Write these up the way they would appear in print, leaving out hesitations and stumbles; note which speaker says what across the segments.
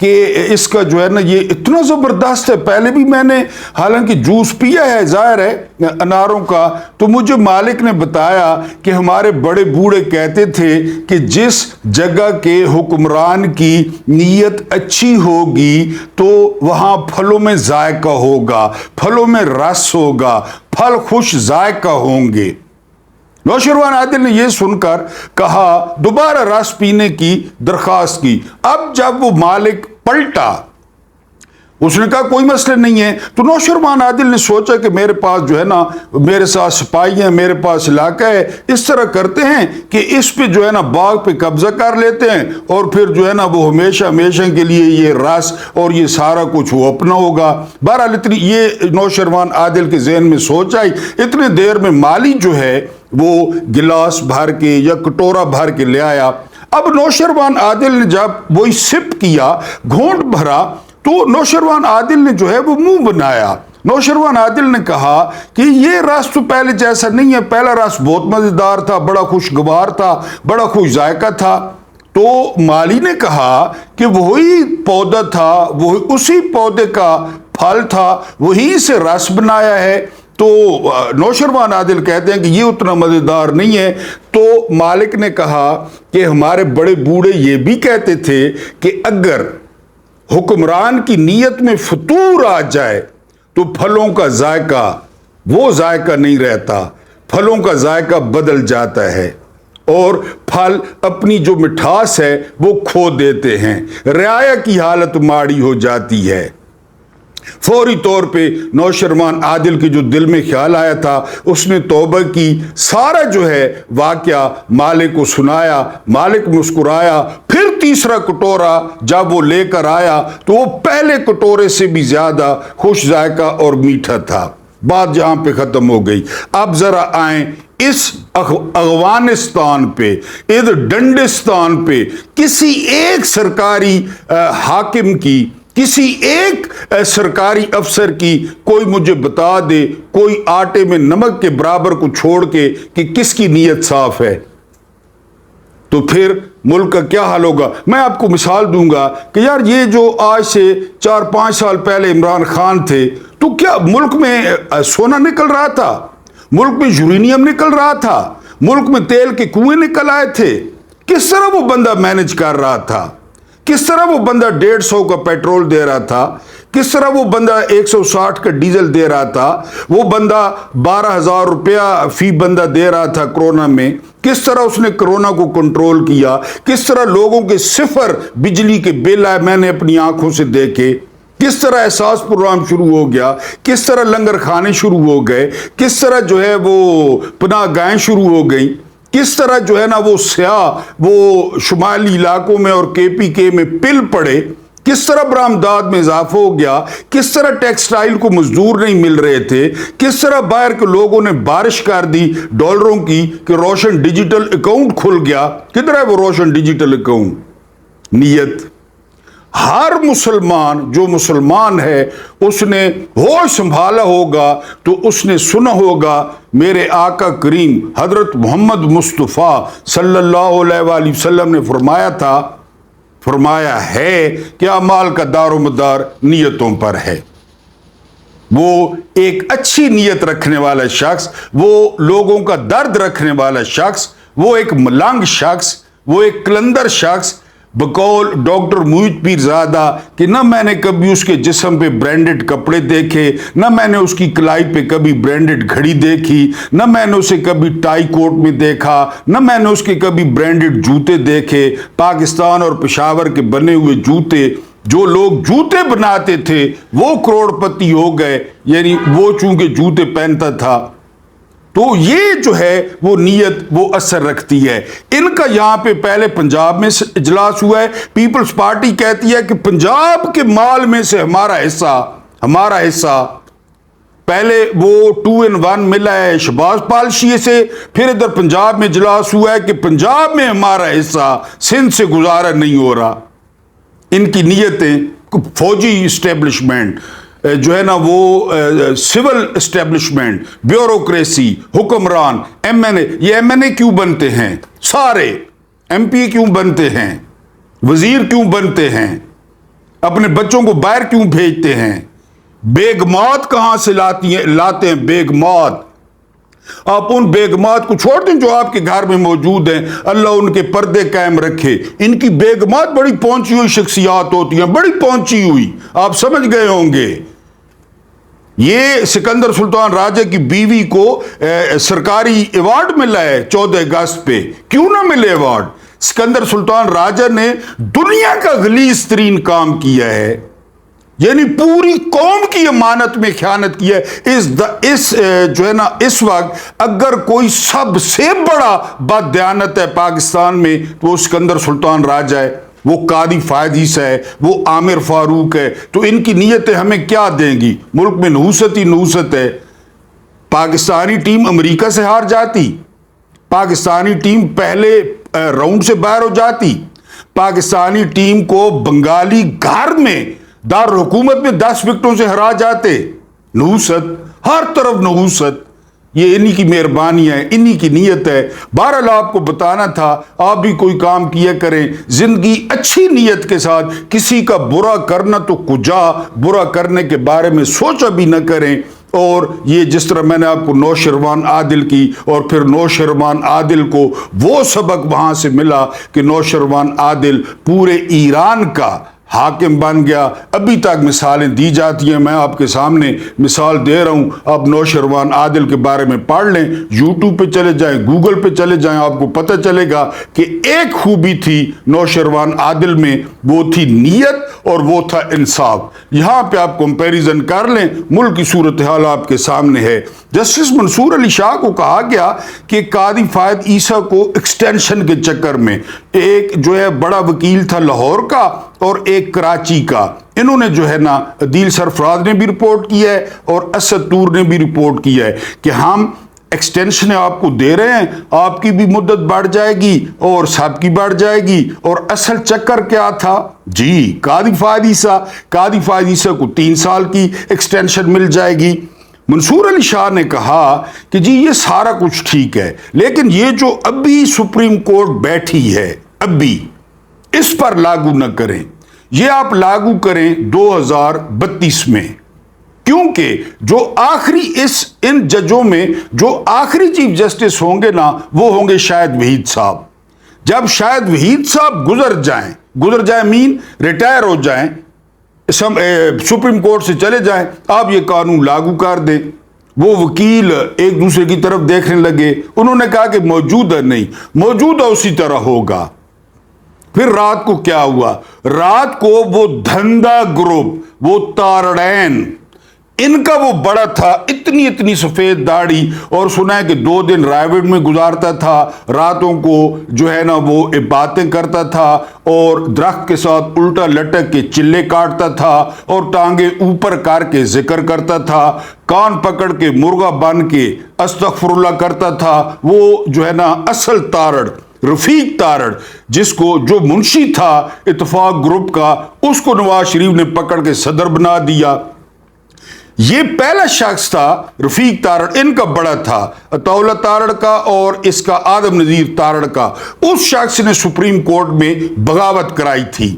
Speaker 1: کہ اس کا جو ہے نا یہ اتنا زبردست ہے. پہلے بھی میں نے حالانکہ جوس پیا ہے ظاہر ہے اناروں کا, تو مجھے مالک نے بتایا کہ ہمارے بڑے بوڑھے کہتے تھے کہ جس جگہ کے حکمران کی نیت اچھی ہوگی تو وہاں پھلوں میں ذائقہ ہوگا, پھلوں میں رس ہوگا, پھل خوش ذائقہ ہوں گے. نوشروان عادل نے یہ سن کر کہا, دوبارہ رس پینے کی درخواست کی. اب جب وہ مالک پلٹا, اس نے کہا کوئی مسئلہ نہیں ہے. تو نوشروان عادل نے سوچا کہ میرے پاس جو ہے نا میرے ساتھ سپاہی ہیں, میرے پاس علاقہ ہے, اس طرح کرتے ہیں کہ اس پہ جو ہے نا باغ پہ قبضہ کر لیتے ہیں اور پھر جو ہے نا وہ ہمیشہ ہمیشہ کے لیے یہ رس اور یہ سارا کچھ وہ اپنا ہوگا. بہرحال اتنی یہ نوشروان عادل کے ذہن میں سوچ آئی. اتنے دیر میں مالی جو ہے وہ گلاس بھر کے یا کٹورا بھر کے لے آیا. اب نوشروان عادل نے جب وہی سپ کیا, گھونٹ بھرا, تو نوشروان عادل نے جو ہے وہ منہ بنایا. نوشروان عادل نے کہا کہ یہ رس تو پہلے جیسا نہیں ہے, پہلا رس بہت مزیدار تھا, بڑا خوشگوار تھا, بڑا خوش ذائقہ تھا. تو مالی نے کہا کہ وہی پودا تھا, وہ اسی پودے کا پھل تھا, وہیں سے رس بنایا ہے. تو نوشروان عادل کہتے ہیں کہ یہ اتنا مزیدار نہیں ہے. تو مالک نے کہا کہ ہمارے بڑے بوڑھے یہ بھی کہتے تھے کہ اگر حکمران کی نیت میں فطور آ جائے تو پھلوں کا ذائقہ وہ ذائقہ نہیں رہتا, پھلوں کا ذائقہ بدل جاتا ہے اور پھل اپنی جو مٹھاس ہے وہ کھو دیتے ہیں, رعایا کی حالت ماڑی ہو جاتی ہے. فوری طور پہ نوشروان عادل کے جو دل میں خیال آیا تھا اس نے توبہ کی, سارا جو ہے واقعہ مالک کو سنایا. مالک مسکرایا. پھر تیسرا کٹورا جب وہ لے کر آیا تو وہ پہلے کٹورے سے بھی زیادہ خوش ذائقہ اور میٹھا تھا. بات جہاں پہ ختم ہو گئی. اب ذرا آئیں اس افغانستان پہ, ادھر ڈنڈستان پہ کسی ایک سرکاری حاکم کی, کسی ایک سرکاری افسر کی کوئی مجھے بتا دے, کوئی آٹے میں نمک کے برابر کو چھوڑ کے, کہ کس کی نیت صاف ہے. تو پھر ملک کا کیا حال ہوگا. میں آپ کو مثال دوں گا کہ یار یہ جو آج سے 4-5 سال پہلے عمران خان تھے, تو کیا ملک میں سونا نکل رہا تھا, ملک میں یورینیم نکل رہا تھا, ملک میں تیل کے کنویں نکل آئے تھے. کس طرح وہ بندہ مینج کر رہا تھا, کس طرح وہ بندہ 150 کا پیٹرول دے رہا تھا, کس طرح وہ بندہ 160 کا ڈیزل دے رہا تھا, وہ بندہ 12,000 روپیہ فی بندہ دے رہا تھا کرونا میں, کس طرح اس نے کرونا کو کنٹرول کیا, کس طرح لوگوں کے 0 بجلی کے بل آئے, میں نے اپنی آنکھوں سے دیکھے, کس طرح احساس پروگرام شروع ہو گیا, کس طرح لنگر کھانے شروع ہو گئے, کس طرح جو ہے وہ پناہ گاہیں شروع ہو گئی, کس طرح جو ہے نا وہ سیاح وہ شمالی علاقوں میں اور KPK میں پل پڑے, کس طرح برآمدات میں اضافہ ہو گیا, کس طرح ٹیکسٹائل کو مزدور نہیں مل رہے تھے, کس طرح باہر کے لوگوں نے بارش کر دی ڈالروں کی کہ روشن ڈیجیٹل اکاؤنٹ کھل گیا. کدھر ہے وہ روشن ڈیجیٹل اکاؤنٹ. نیت. ہر مسلمان جو مسلمان ہے اس نے ہوش سنبھالا ہوگا تو اس نے سنا ہوگا میرے آقا کریم حضرت محمد مصطفیٰ صلی اللہ علیہ وآلہ وسلم نے فرمایا ہے کہ اعمال کا دار و مدار نیتوں پر ہے. وہ ایک اچھی نیت رکھنے والا شخص, وہ لوگوں کا درد رکھنے والا شخص, وہ ایک ملنگ شخص, وہ ایک کلندر شخص, بقول ڈاکٹر محیط پیرزادہ کہ نہ میں نے کبھی اس کے جسم پہ برانڈڈ کپڑے دیکھے, نہ میں نے اس کی کلائی پہ کبھی برانڈڈ گھڑی دیکھی, نہ میں نے اسے کبھی ٹائی کوٹ میں دیکھا, نہ میں نے اس کے کبھی برانڈڈ جوتے دیکھے. پاکستان اور پشاور کے بنے ہوئے جوتے, جو لوگ جوتے بناتے تھے وہ کروڑ پتی ہو گئے, یعنی وہ چونکہ جوتے پہنتا تھا. تو یہ جو ہے وہ نیت وہ اثر رکھتی ہے. ان کا یہاں پہ پہلے پنجاب میں اجلاس ہوا ہے. پیپلز پارٹی کہتی ہے کہ پنجاب کے مال میں سے ہمارا حصہ پہلے وہ 2 in 1 ملا ہے شہباز پالشیے سے, پھر ادھر پنجاب میں اجلاس ہوا ہے کہ پنجاب میں ہمارا حصہ, سندھ سے گزارا نہیں ہو رہا. ان کی نیتیں فوجی اسٹیبلشمنٹ جو ہے نا وہ سول اسٹیبلشمنٹ, بیوروکریسی, حکمران, MNA. یہ MNA کیوں بنتے ہیں, سارے MP کیوں بنتے ہیں, وزیر کیوں بنتے ہیں, اپنے بچوں کو باہر کیوں بھیجتے ہیں؟ بیگمات کہاں سے لاتے ہیں بیگمات؟ آپ ان بیگمات کو چھوڑ دیں جو آپ کے گھر میں موجود ہیں، اللہ ان کے پردے قائم رکھے۔ ان کی بیگمات بڑی پہنچی ہوئی شخصیات ہوتی ہیں، بڑی پہنچی ہوئی، آپ سمجھ گئے ہوں گے۔ یہ سکندر سلطان راجہ کی بیوی کو سرکاری ایوارڈ ملا ہے 14 اگست پہ، کیوں نہ ملے ایوارڈ؟ سکندر سلطان راجہ نے دنیا کا غلیظ ترین کام کیا ہے، یعنی پوری قوم کی امانت میں خیانت کی ہے۔ اس وقت اگر کوئی سب سے بڑا بددیانت ہے پاکستان میں تو وہ سکندر سلطان راجہ ہے، وہ قاضی فائد عیسیٰ ہے، وہ عامر فاروق ہے۔ تو ان کی نیتیں ہمیں کیا دیں گی؟ ملک میں نحوست ہی نحوست ہے۔ پاکستانی ٹیم امریکہ سے ہار جاتی، پاکستانی ٹیم پہلے راؤنڈ سے باہر ہو جاتی، پاکستانی ٹیم کو بنگالی گھر میں دارالحکومت میں 10 وکٹوں سے ہرا جاتے۔ نحوست، ہر طرف نحوست، یہ انہی کی مہربانی ہے، انہی کی نیت ہے۔ بہرحال آپ کو بتانا تھا، آپ بھی کوئی کام کیا کریں زندگی اچھی نیت کے ساتھ، کسی کا برا کرنا تو کجا، برا کرنے کے بارے میں سوچا بھی نہ کریں۔ اور یہ جس طرح میں نے آپ کو نوشروان عادل کی، اور پھر نوشروان عادل کو وہ سبق وہاں سے ملا کہ نوشروان عادل پورے ایران کا حاکم بن گیا۔ ابھی تک مثالیں دی جاتی ہیں، میں آپ کے سامنے مثال دے رہا ہوں، آپ نوشروان عادل کے بارے میں پڑھ لیں، یوٹیوب پہ چلے جائیں، گوگل پہ چلے جائیں، آپ کو پتہ چلے گا کہ ایک خوبی تھی نوشروان عادل میں، وہ تھی نیت اور وہ تھا انصاف۔ یہاں پہ آپ کمپیریزن کر لیں، ملک کی صورتحال آپ کے سامنے ہے۔ جسٹس منصور علی شاہ کو کہا گیا کہ قاضی فائد عیسیٰ کو ایکسٹینشن کے چکر میں، ایک جو ہے بڑا وکیل تھا لاہور کا اور ایک کراچی کا، انہوں نے جو ہے نا، عدیل سرفراز نے بھی رپورٹ کیا ہے اور اسد طور نے بھی رپورٹ کیا ہے کہ ہم ایکسٹینشن آپ کو دے رہے ہیں، آپ کی بھی مدت بڑھ جائے گی اور سب کی بڑھ جائے گی۔ اور اصل چکر کیا تھا؟ جی قاضی فائد عیسیٰ کو 3 سال کی ایکسٹینشن مل جائے گی۔ منصور علی شاہ نے کہا کہ جی یہ سارا کچھ ٹھیک ہے، لیکن یہ جو ابھی سپریم کورٹ بیٹھی ہے، ابھی اس پر لاگو نہ کریں، یہ آپ لاگو کریں 2032 میں، کیونکہ جو آخری ان ججوں میں جو آخری چیف جسٹس ہوں گے نا، وہ ہوں گے شاہد وحید صاحب۔ جب شاہد وحید صاحب گزر جائیں مین ریٹائر ہو جائیں، سپریم کورٹ سے چلے جائیں، آپ یہ قانون لاگو کر دیں۔ وہ وکیل ایک دوسرے کی طرف دیکھنے لگے، انہوں نے کہا کہ موجودہ نہیں، موجودہ اسی طرح ہوگا۔ پھر رات کو کیا ہوا؟ رات کو وہ دھندا گروپ، وہ تارڑین، ان کا وہ بڑا تھا، اتنی سفید داڑھی، اور سنا ہے کہ 2 دن رائیوڈ میں گزارتا تھا، راتوں کو جو ہے نا وہ باتیں کرتا تھا، اور درخت کے ساتھ الٹا لٹک کے چلے کاٹتا تھا، اور ٹانگیں اوپر کر کے ذکر کرتا تھا، کان پکڑ کے مرغا بن کے استغفر اللہ کرتا تھا۔ وہ جو ہے نا اصل تارڑ، رفیق تارڑ، جس کو جو منشی تھا اتفاق گروپ کا، اس کو نواز شریف نے پکڑ کے صدر بنا دیا۔ یہ پہلا شخص تھا رفیق تارڑ، ان کا بڑا تھا اطاولہ تارڑ کا اور اس کا آدم نذیر تارڑ کا۔ اس شخص نے سپریم کورٹ میں بغاوت کرائی تھی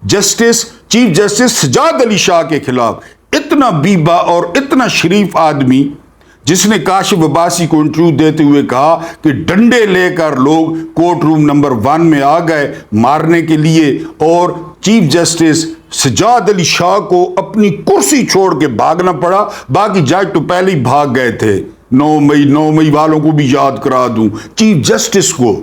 Speaker 1: چیف جسٹس سجاد علی شاہ کے خلاف۔ اتنا بیبا اور اتنا شریف آدمی، جس نے کاشف عباسی کو انٹرویو دیتے ہوئے کہا کہ ڈنڈے لے کر لوگ کورٹ روم نمبر 1 میں آ گئے مارنے کے لیے، اور چیف جسٹس سجاد علی شاہ کو اپنی کرسی چھوڑ کے بھاگنا پڑا۔ باقی جج تو پہلے ہی بھاگ گئے تھے۔ 9 مئی والوں کو بھی یاد کرا دوں، چیف جسٹس کو،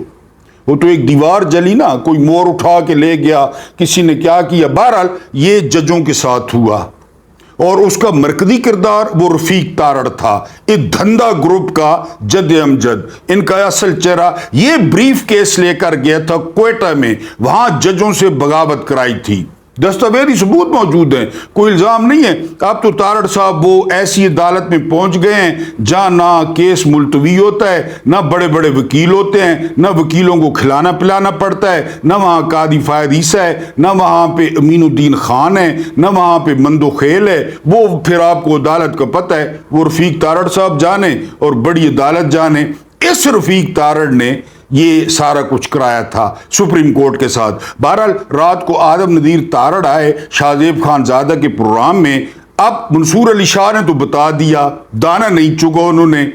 Speaker 1: وہ تو ایک دیوار جلی نا، کوئی مور اٹھا کے لے گیا، کسی نے کیا کیا، بہرحال یہ ججوں کے ساتھ ہوا۔ اور اس کا مرکزی کردار وہ رفیق تارڑ تھا، ایک دھندا گروپ کا جد امجد۔ ان کا اصل چہرہ یہ بریف کیس لے کر گیا تھا کوئٹہ میں، وہاں ججوں سے بغاوت کرائی تھی، دستاویزی ثبوت موجود ہیں، کوئی الزام نہیں ہے۔ اب تو تارڑ صاحب وہ ایسی عدالت میں پہنچ گئے ہیں جہاں نہ کیس ملتوی ہوتا ہے، نہ بڑے بڑے وکیل ہوتے ہیں، نہ وکیلوں کو کھلانا پلانا پڑتا ہے، نہ وہاں قاضی فائد عیسیٰ ہے، نہ وہاں پہ امین الدین خان ہے، نہ وہاں پہ مندو خیل ہے۔ وہ پھر آپ کو عدالت کا پتہ ہے، وہ رفیق تارڑ صاحب جانے اور بڑی عدالت جانے۔ اس رفیق تارڑ نے یہ سارا کچھ کرایا تھا سپریم کورٹ کے ساتھ۔ بہرحال رات کو آدم ندیر تارڑ آئے شاہ زیب خان زادہ کے پروگرام میں۔ اب منصور علی شاہ نے تو بتا دیا، دانا نہیں چگا انہوں نے،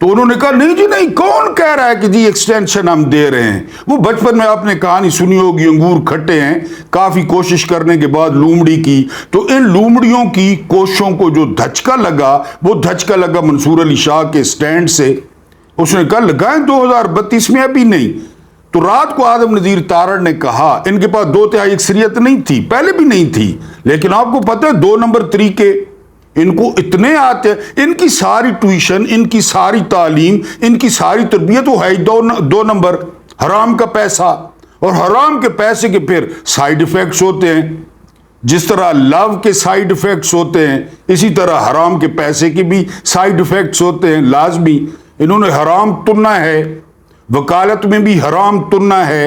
Speaker 1: تو انہوں نے کہا نہیں جی نہیں، کون کہہ رہا ہے کہ جی ایکسٹینشن ہم دے رہے ہیں۔ وہ بچپن میں آپ نے کہانی سنی ہوگی، انگور کھٹے ہیں، کافی کوشش کرنے کے بعد لومڑی کی، تو ان لومڑیوں کی کوششوں کو جو دھچکا لگا، وہ دھچکا لگا منصور علی شاہ کے سٹینڈ سے۔ اس نے کہا لگائیں 2032 میں، ابھی نہیں۔ تو رات کو آدم ندیر تارڑ نے کہا، ان کے پاس 2/3 اکثریت نہیں تھی، پہلے بھی نہیں تھی، لیکن آپ کو پتہ ہے 2 نمبر طریقے ان کو اتنے آتے ہیں، ان کی ساری ٹیوشن، ان کی ساری تعلیم، ان کی ساری تربیت وہ ہے 2 نمبر، حرام کا پیسہ، اور حرام کے پیسے کے پھر سائیڈ ایفیکٹس ہوتے ہیں۔ جس طرح لو کے سائیڈ ایفیکٹس ہوتے ہیں، اسی طرح حرام کے پیسے کے بھی سائیڈ ایفیکٹس ہوتے ہیں لازمی۔ انہوں نے حرام تننا ہے، وکالت میں بھی حرام تننا ہے،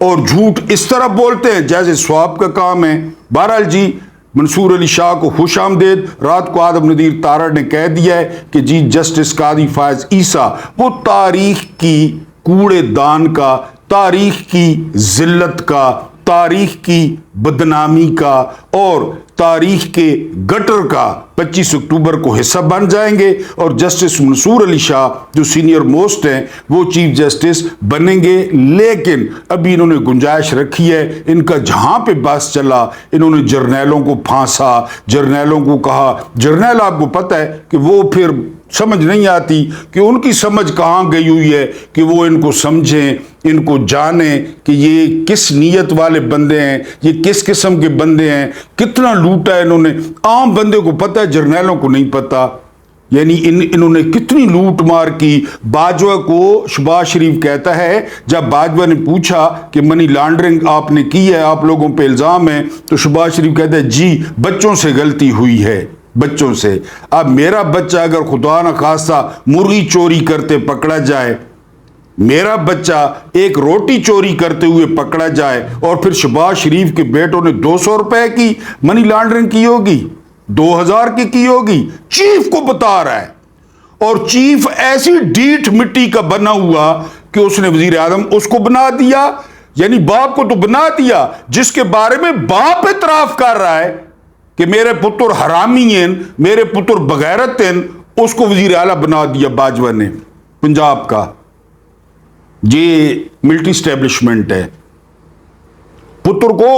Speaker 1: اور جھوٹ اس طرح بولتے ہیں جیسے سواب کا کام ہے۔ بہرحال جی منصور علی شاہ کو خوش آمدید۔ رات کو آدم ندیر تارڑ نے کہہ دیا ہے کہ جی جسٹس قاضی فائز عیسیٰ وہ تاریخ کی کوڑے دان کا، تاریخ کی ذلت کا، تاریخ کی بدنامی کا اور تاریخ کے گٹر کا 25 اکتوبر کو حصہ بن جائیں گے، اور جسٹس منصور علی شاہ جو سینئر موسٹ ہیں وہ چیف جسٹس بنیں گے۔ لیکن ابھی انہوں نے گنجائش رکھی ہے، ان کا جہاں پہ بس چلا انہوں نے جرنیلوں کو پھانسا، جرنیلوں کو کہا، جرنیل آپ کو پتہ ہے کہ وہ پھر سمجھ نہیں آتی کہ ان کی سمجھ کہاں گئی ہوئی ہے کہ وہ ان کو سمجھیں، ان کو جانیں کہ یہ کس نیت والے بندے ہیں، یہ کس قسم کے بندے ہیں، کتنا لوٹا ہے انہوں نے۔ عام بندے کو پتہ ہے، جرنیلوں کو نہیں پتہ، یعنی انہوں نے کتنی لوٹ مار کی۔ باجوہ کو شہباز شریف کہتا ہے، جب باجوہ نے پوچھا کہ منی لانڈرنگ آپ نے کی ہے، آپ لوگوں پہ الزام ہے، تو شہباز شریف کہتا ہے جی بچوں سے غلطی ہوئی ہے، بچوں سے۔ اب میرا بچہ اگر خدا نہ خواستہ مرغی چوری کرتے پکڑا جائے، میرا بچہ ایک روٹی چوری کرتے ہوئے پکڑا جائے، اور پھر شہباز شریف کے بیٹوں نے 200 روپے کی منی لانڈرنگ کی ہوگی، 2000 کی ہوگی، چیف کو بتا رہا ہے، اور چیف ایسی ڈیٹ مٹی کا بنا ہوا کہ اس نے وزیر اعظم اس کو بنا دیا، یعنی باپ کو تو بنا دیا جس کے بارے میں باپ اعتراف کر رہا ہے کہ میرے پتر حرامی ہیں، میرے پتر بغیرت ہیں، اس کو وزیر اعلیٰ بنا دیا باجوہ نے پنجاب کا۔ یہ ملٹری اسٹیبلشمنٹ ہے۔ پتر کو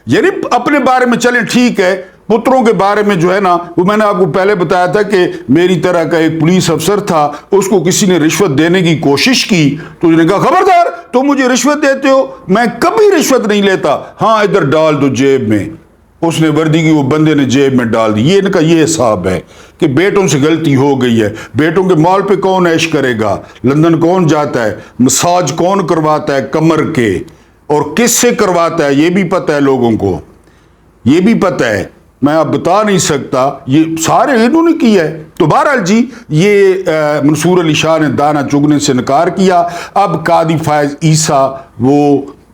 Speaker 1: یعنی اپنے بارے میں چلیں ٹھیک ہے، پتروں کے بارے میں جو ہے نا، وہ میں نے آپ کو پہلے بتایا تھا کہ میری طرح کا ایک پولیس افسر تھا، اس کو کسی نے رشوت دینے کی کوشش کی تو اس نے کہا خبردار تم مجھے رشوت دیتے ہو، میں کبھی رشوت نہیں لیتا، ہاں ادھر ڈال دو جیب میں۔ اس نے وردی کی وہ بندے نے جیب میں ڈال دی۔ یہ ان کا یہ حساب ہے کہ بیٹوں سے غلطی ہو گئی ہے، بیٹوں کے مال پہ کون عیش کرے گا، لندن کون جاتا ہے، مساج کون کرواتا ہے کمر کے، اور کس سے کرواتا ہے یہ بھی پتہ ہے لوگوں کو، یہ بھی پتہ ہے، میں اب بتا نہیں سکتا، یہ سارے انہوں نے کیا ہے۔ تو بہرحال جی یہ منصور علی شاہ نے دانا چگنے سے انکار کیا۔ اب قاضی فائز عیسیٰ وہ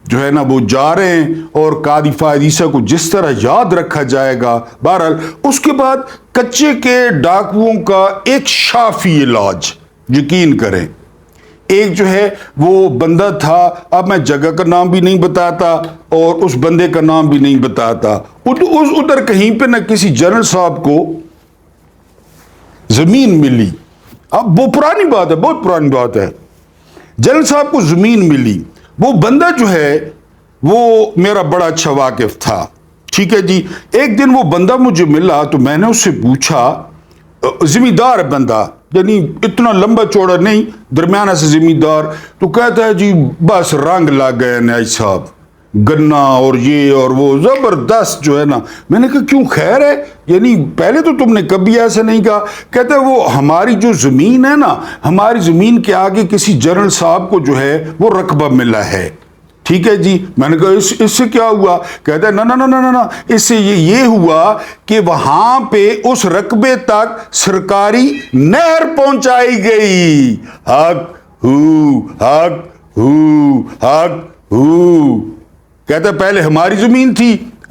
Speaker 1: جو ہے نا وہ جا رہے ہیں، اور قاضی فائز عیسیٰ کو جس طرح یاد رکھا جائے گا۔ بہرحال اس کے بعد کچے کے ڈاکوؤں کا ایک شافی علاج، یقین کریں، ایک جو ہے وہ بندہ تھا، اب میں جگہ کا نام بھی نہیں بتاتا اور اس بندے کا نام بھی نہیں بتاتا، ادھر کہیں پہ نہ کسی جنرل صاحب کو زمین ملی، اب وہ پرانی بات ہے، بہت پرانی بات ہے، جنرل صاحب کو زمین ملی۔ وہ بندہ جو ہے وہ میرا بڑا اچھا واقف تھا، ٹھیک ہے جی۔ ایک دن وہ بندہ مجھے ملا تو میں نے اس سے پوچھا، زمیندار بندہ، یعنی اتنا لمبا چوڑا نہیں، درمیانہ سے زمیندار، تو کہتا ہے جی بس رنگ لگ گئے نیاز صاحب، گنا اور یہ اور وہ زبردست جو ہے نا۔ میں نے کہا کیوں خیر ہے، یعنی پہلے تو تم نے کبھی ایسا نہیں کہا۔ کہتا ہے وہ ہماری جو زمین ہے نا، ہماری زمین کے آگے کسی جنرل صاحب کو جو ہے وہ رقبہ ملا ہے، ٹھیک ہے جی۔ میں نے کہا اس سے کیا ہوا؟ کہتا ہے نا اس سے یہ ہوا کہ وہاں پہ اس رقبے تک سرکاری نہر پہنچائی گئی، حق ہو حق ہو حق ہو۔ کہتا ہے پہلے ہماری زمین تھی،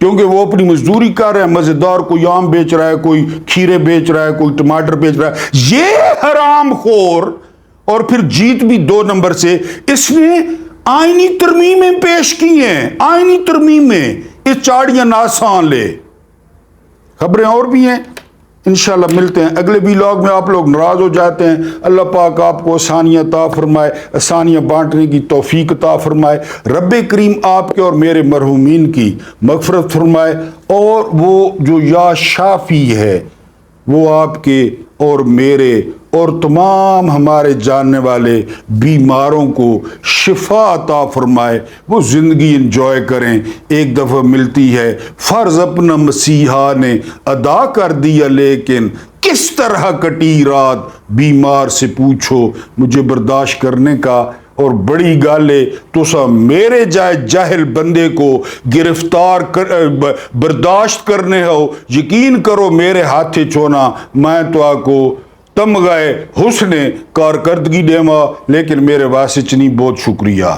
Speaker 1: کیونکہ وہ اپنی مزدوری کر رہے ہیں، مزیدار کوئی آم بیچ رہا ہے، کوئی کھیرے بیچ رہا ہے، کوئی ٹماٹر بیچ رہا ہے، یہ حرام خور، اور پھر جیت بھی 2 نمبر سے۔ اس نے آئینی ترمیمیں پیش کی ہیں، آئینی ترمیمیں، اس چاڑیاں ناسان لے۔ خبریں اور بھی ہیں، انشاءاللہ ملتے ہیں اگلے ویلاگ میں۔ آپ لوگ ناراض ہو جاتے ہیں، اللہ پاک آپ کو آسانیاں عطا فرمائے، آسانیاں بانٹنے کی توفیق عطا فرمائے۔ رب کریم آپ کے اور میرے مرحومین کی مغفرت فرمائے، اور وہ جو یا شافی ہے وہ آپ کے اور میرے اور تمام ہمارے جاننے والے بیماروں کو شفا عطا فرمائے۔ وہ زندگی انجوائے کریں، ایک دفعہ ملتی ہے، فرض اپنا مسیحا نے ادا کر دیا، لیکن کس طرح کٹی رات بیمار سے پوچھو مجھے برداشت کرنے کا۔ اور بڑی گل ہے تسا میرے جائے جاہل بندے کو گرفتار برداشت کرنے ہو، یقین کرو میرے ہاتھے چونا میں تو آکو تم گئے حسن کارکردگی دیما، لیکن میرے واسطے نہیں، بہت شکریہ۔